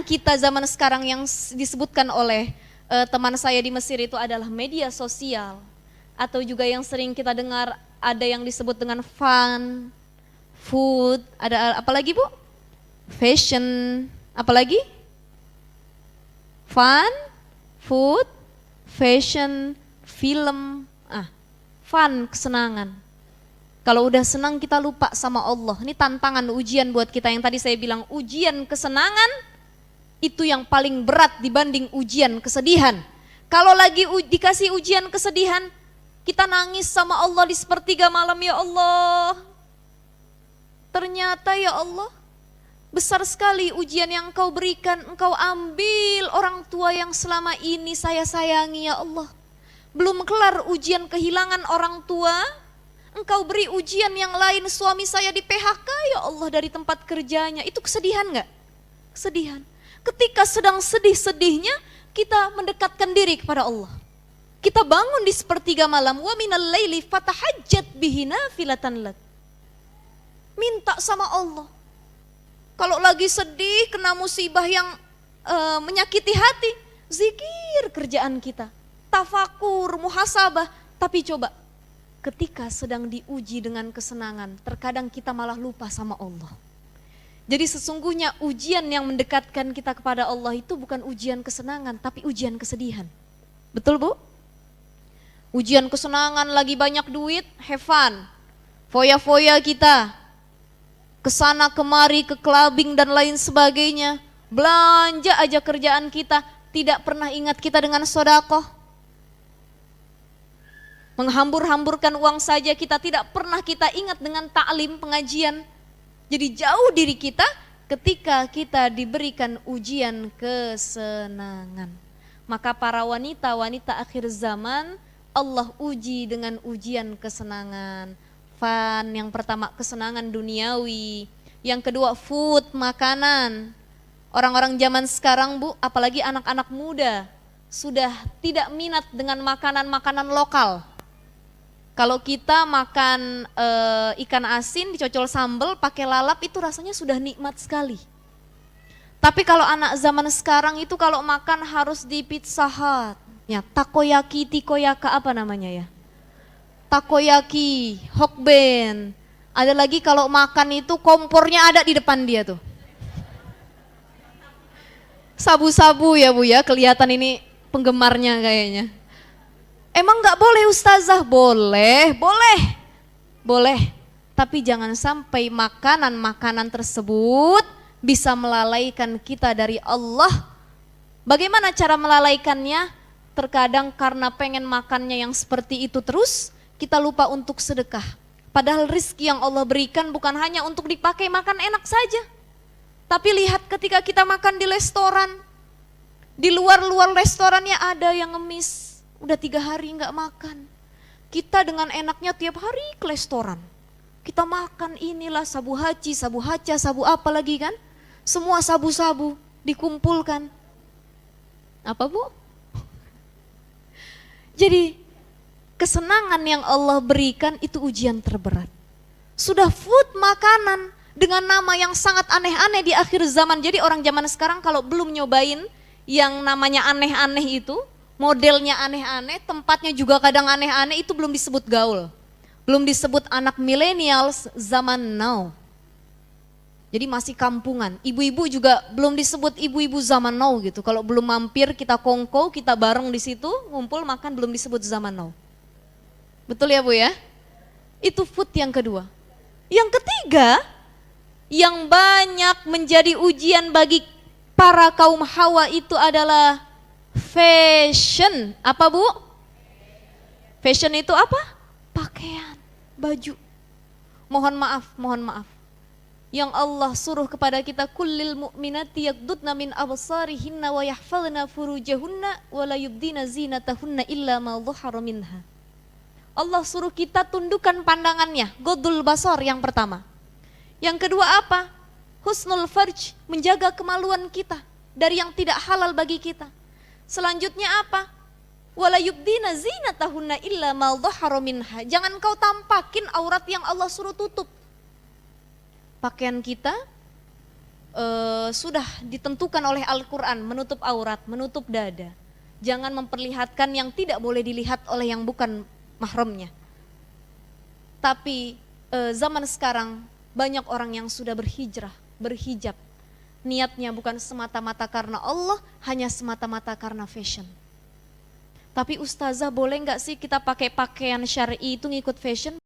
kita zaman sekarang yang disebutkan oleh teman saya di Mesir itu adalah media sosial. Atau juga yang sering kita dengar ada yang disebut dengan fun, food, ada apa lagi Bu? Fashion, apa lagi? Fun, food, fashion, film, fun, kesenangan. Kalau udah senang kita lupa sama Allah. Ini tantangan ujian buat kita yang tadi saya bilang ujian kesenangan itu yang paling berat dibanding ujian kesedihan. Kalau lagi dikasih ujian kesedihan, kita nangis sama Allah di sepertiga malam, ya Allah. Ternyata ya Allah, besar sekali ujian yang Engkau berikan, Engkau ambil orang tua yang selama ini saya sayangi ya Allah. Belum kelar ujian kehilangan orang tua, Engkau beri ujian yang lain, suami saya di PHK ya Allah dari tempat kerjanya. Itu kesedihan gak? Kesedihan. Ketika sedang sedih-sedihnya, kita mendekatkan diri kepada Allah. Kita bangun di sepertiga malam, wa minal laili fatahajjat bihi nafilatan lak. Minta sama Allah. Kalau lagi sedih, kena musibah yang menyakiti hati, zikir kerjaan kita. Tafakur, muhasabah, tapi coba ketika sedang diuji dengan kesenangan, terkadang kita malah lupa sama Allah. Jadi sesungguhnya ujian yang mendekatkan kita kepada Allah itu bukan ujian kesenangan, tapi ujian kesedihan. Betul Bu? Ujian kesenangan lagi banyak duit, have fun. Foya-foya kita, kesana kemari, ke clubbing dan lain sebagainya. Belanja aja kerjaan kita, tidak pernah ingat kita dengan sedekah. Menghambur-hamburkan uang saja kita tidak pernah kita ingat dengan taklim pengajian. Jadi jauh diri kita ketika kita diberikan ujian kesenangan. Maka para wanita-wanita akhir zaman Allah uji dengan ujian kesenangan. Fun, yang pertama kesenangan duniawi. Yang kedua food, makanan. Orang-orang zaman sekarang Bu, apalagi anak-anak muda, sudah tidak minat dengan makanan-makanan lokal. Kalau kita makan ikan asin dicocol sambal pakai lalap itu rasanya sudah nikmat sekali. Tapi kalau anak zaman sekarang itu kalau makan harus di Pizza Hut, ya takoyaki, tikoyaka apa namanya ya? Takoyaki, hokben. Ada lagi kalau makan itu kompornya ada di depan dia tuh. Sabu-sabu ya Bu ya, kelihatan ini penggemarnya kayaknya. Emang gak boleh ustazah? Boleh, boleh, boleh. Tapi jangan sampai makanan-makanan tersebut bisa melalaikan kita dari Allah. Bagaimana cara melalaikannya? Terkadang karena pengen makannya yang seperti itu terus, kita lupa untuk sedekah. Padahal rizki yang Allah berikan bukan hanya untuk dipakai makan enak saja. Tapi lihat ketika kita makan di restoran, di luar-luar restorannya ada yang ngemis. Udah 3 hari nggak makan. Kita dengan enaknya tiap hari ke restoran. Kita makan inilah sabu haci, sabu haca, sabu apa lagi kan. Semua sabu-sabu dikumpulkan. Apa Bu? Jadi kesenangan yang Allah berikan itu ujian terberat. Sudah food makanan dengan nama yang sangat aneh-aneh di akhir zaman. Jadi orang zaman sekarang kalau belum nyobain yang namanya aneh-aneh itu, modelnya aneh-aneh, tempatnya juga kadang aneh-aneh, itu belum disebut gaul. Belum disebut anak millennials zaman now. Jadi masih kampungan. Ibu-ibu juga belum disebut ibu-ibu zaman now gitu. Kalau belum mampir kita kongko, kita bareng di situ, ngumpul makan, belum disebut zaman now. Betul ya Bu ya? Itu food yang kedua. Yang ketiga, yang banyak menjadi ujian bagi para kaum Hawa itu adalah fashion. Apa Bu? Fashion itu apa? Pakaian, baju. Mohon maaf. Yang Allah suruh kepada kita, kullil mu'minati yaghdudna min absarihinna wa yahfazna furujahunna wa la yubdina zinatahunna illa ma dhahara minha. Allah suruh kita tundukkan pandangannya, ghaddul basar yang pertama. Yang kedua apa? Husnul farj, menjaga kemaluan kita dari yang tidak halal bagi kita. Selanjutnya apa? Wala yubdina zinatahunna illa ma dhahara minha. Jangan kau tampakin aurat yang Allah suruh tutup. Pakaian kita sudah ditentukan oleh Al-Quran, menutup aurat, menutup dada. Jangan memperlihatkan yang tidak boleh dilihat oleh yang bukan mahramnya. Tapi zaman sekarang banyak orang yang sudah berhijrah, berhijab. Niatnya bukan semata-mata karena Allah, hanya semata-mata karena fashion. Tapi ustazah, boleh nggak sih kita pakai pakaian syar'i itu ngikut fashion?